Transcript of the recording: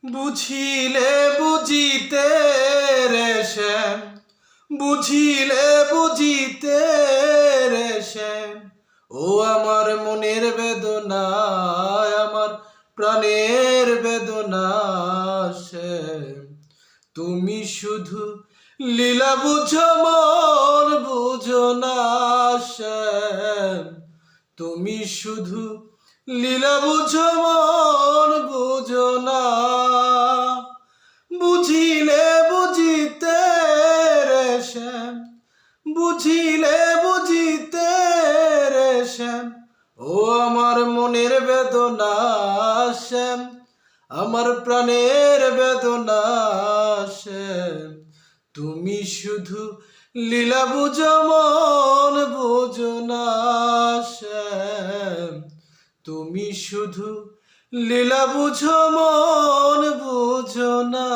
বুঝিলে বুঝিতে রে শ্যাম, বুঝিলে বুঝিতে রে শ্যাম, ও আমার মনের বেদনা, আমার প্রাণের বেদনা শ্যাম। তুমি শুধু লীলা বুঝো মন বুঝো না শ্যাম, তুমি শুধু লীলা বুঝো মন বুঝো না। বুঝিলে বুঝিতে রে শ্যাম, বুঝিলে বুঝিতে রে শ্যাম, ও আমার মনের বেদনা শ্যাম, আমার প্রাণের বেদনা শ্যাম। তুমি শুধু লীলা বুঝো মন বুঝো না শ্যাম, তুমি শুধু লীলা বুঝো মন বুঝো না।